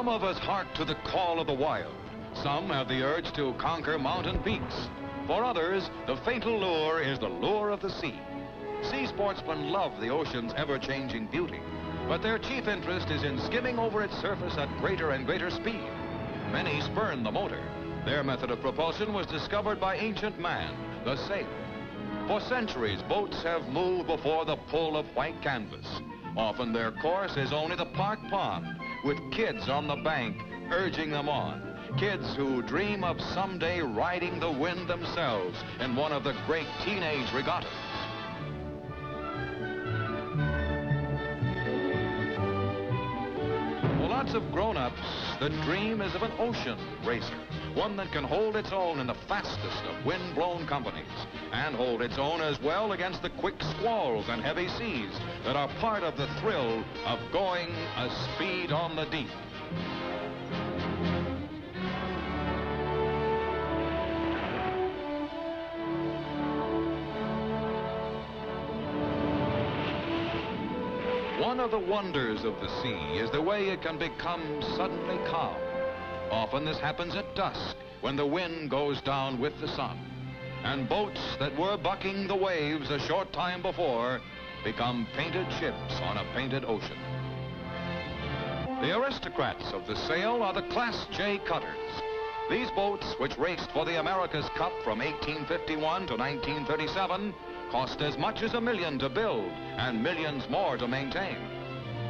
Some of us hark to the call of the wild. Some have the urge to conquer mountain peaks. For others, the fatal lure is the lure of the sea. Sea sportsmen love the ocean's ever-changing beauty, but their chief interest is in skimming over its surface at greater and greater speed. Many spurn the motor. Their method of propulsion was discovered by ancient man, the sail. For centuries, boats have moved before the pull of white canvas. Often their course is only the park pond, with kids on the bank urging them on. Kids who dream of someday riding the wind themselves in one of the great teenage regattas. For lots of grown-ups, the dream is of an ocean racer, one that can hold its own in the fastest of wind-blown companies, and hold its own as well against the quick squalls and heavy seas that are part of the thrill of going a speed on the deep. One of the wonders of the sea is the way it can become suddenly calm. Often this happens at dusk, when the wind goes down with the sun, and boats that were bucking the waves a short time before become painted ships on a painted ocean. The aristocrats of the sail are the Class J cutters. These boats, which raced for the America's Cup from 1851 to 1937, cost as much as $1 million to build and millions more to maintain.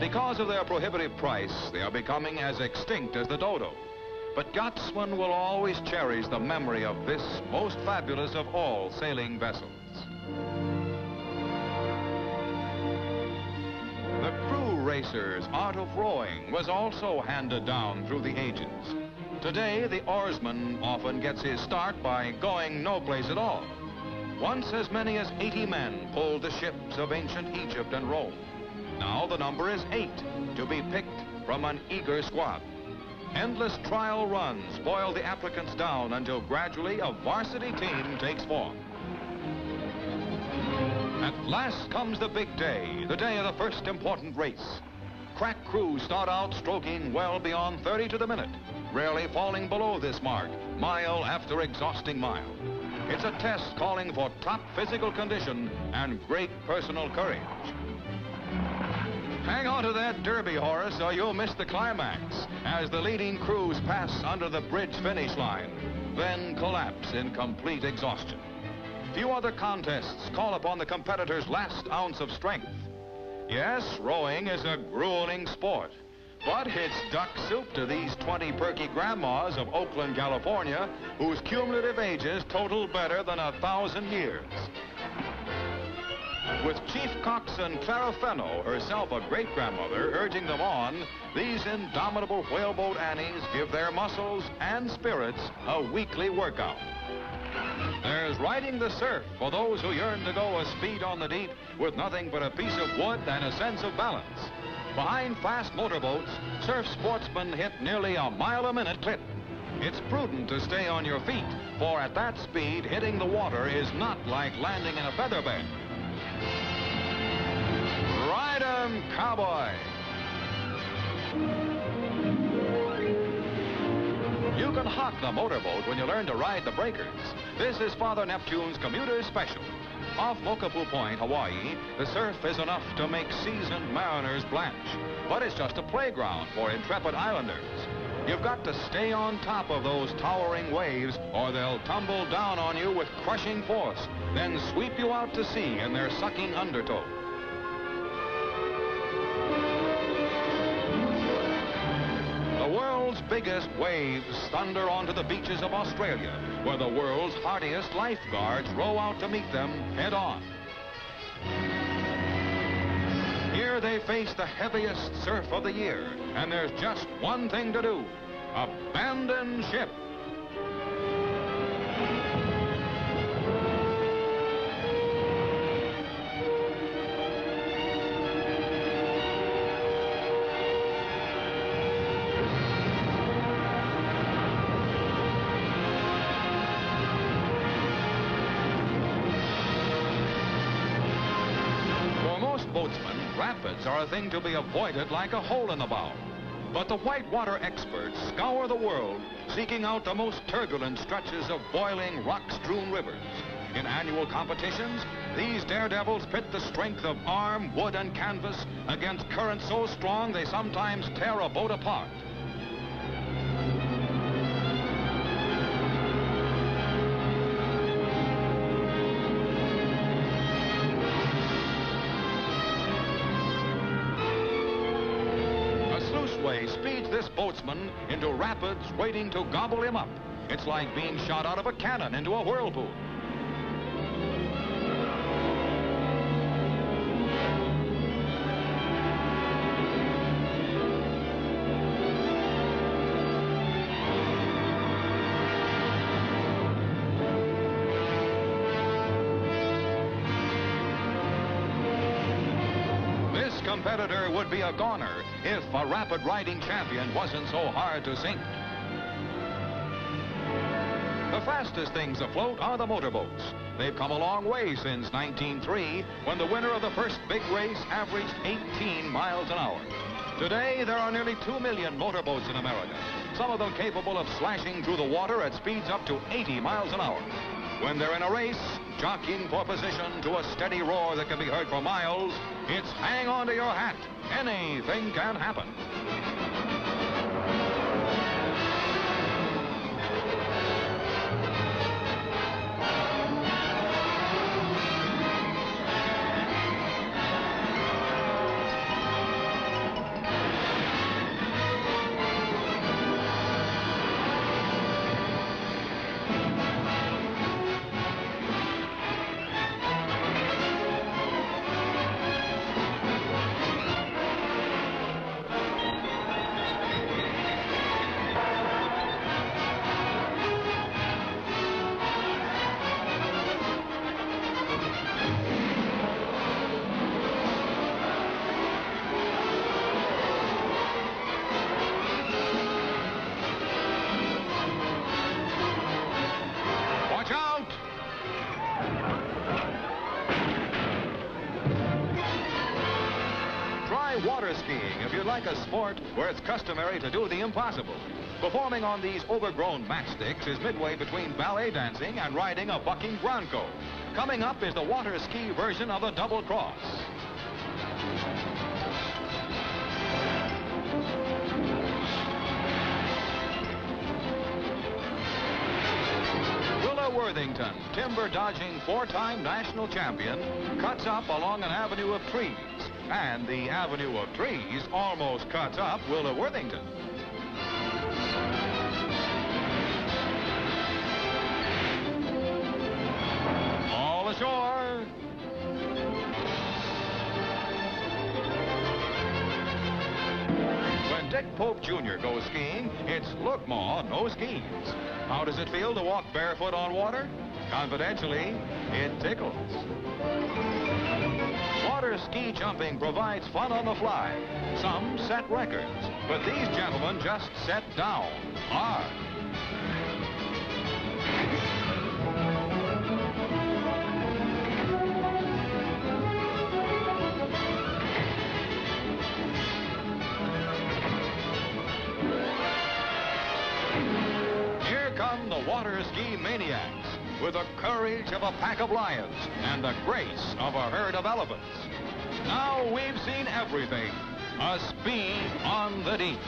Because of their prohibitive price, they are becoming as extinct as the dodo. But yachtsmen will always cherish the memory of this most fabulous of all sailing vessels. The crew racer's art of rowing was also handed down through the ages. Today, the oarsman often gets his start by going no place at all. Once as many as 80 men pulled the ships of ancient Egypt and Rome. Now the number is 8, to be picked from an eager squad. Endless trial runs boil the applicants down until gradually a varsity team takes form. At last comes the big day, the day of the first important race. Crack crews start out stroking well beyond 30 to the minute, rarely falling below this mark, mile after exhausting mile. It's a test calling for top physical condition and great personal courage. Hang on to that derby, Horace, or you'll miss the climax as the leading crews pass under the bridge finish line, then collapse in complete exhaustion. Few other contests call upon the competitor's last ounce of strength. Yes, rowing is a grueling sport, but it's duck soup to these 20 perky grandmas of Oakland, California, whose cumulative ages total better than 1,000 years. With Chief Coxswain Clara Fenno, herself a great-grandmother, urging them on, these indomitable whaleboat Annies give their muscles and spirits a weekly workout. There's riding the surf for those who yearn to go a speed on the deep with nothing but a piece of wood and a sense of balance. Behind fast motorboats, surf sportsmen hit nearly a mile a minute clip. It's prudent to stay on your feet, for at that speed, hitting the water is not like landing in a feather bed. Ride 'em, cowboy! You can hawk the motorboat when you learn to ride the breakers. This is Father Neptune's commuter special. Off Mokapu Point, Hawaii, the surf is enough to make seasoned mariners blanch. But it's just a playground for intrepid islanders. You've got to stay on top of those towering waves or they'll tumble down on you with crushing force, then sweep you out to sea in their sucking undertow. The world's biggest waves thunder onto the beaches of Australia, where the world's hardiest lifeguards row out to meet them head-on. Here they face the heaviest surf of the year, and there's just one thing to do: abandon ship. Boatsmen, rapids are a thing to be avoided like a hole in the bow. But the whitewater experts scour the world, seeking out the most turbulent stretches of boiling, rock-strewn rivers. In annual competitions, these daredevils pit the strength of arm, wood, and canvas against currents so strong they sometimes tear a boat apart. Speeds this boatsman into rapids waiting to gobble him up. It's like being shot out of a cannon into a whirlpool. Competitor would be a goner if a rapid riding champion wasn't so hard to sink. The fastest things afloat are the motorboats. They've come a long way since 1903, when the winner of the first big race averaged 18 miles an hour. Today, there are nearly 2 million motorboats in America, some of them capable of slashing through the water at speeds up to 80 miles an hour. When they're in a race, jockeying for position to a steady roar that can be heard for miles, it's hang on to your hat. Anything can happen. Water skiing if you like a sport where it's customary to do the impossible. Performing on these overgrown matchsticks is midway between ballet dancing and riding a bucking bronco. Coming up is the water ski version of the double cross. Worthington, timber-dodging four-time national champion, cuts up along an avenue of trees. And the avenue of trees almost cuts up Willa Worthington. All ashore. When Dick Pope Jr. goes skiing, it's look, Ma, no skis. How does it feel to walk barefoot on water? Confidentially, it tickles. Water ski jumping provides fun on the fly. Some set records, but these gentlemen just set down hard. The water ski maniacs, with the courage of a pack of lions and the grace of a herd of elephants. Now we've seen everything. A speed on the deep.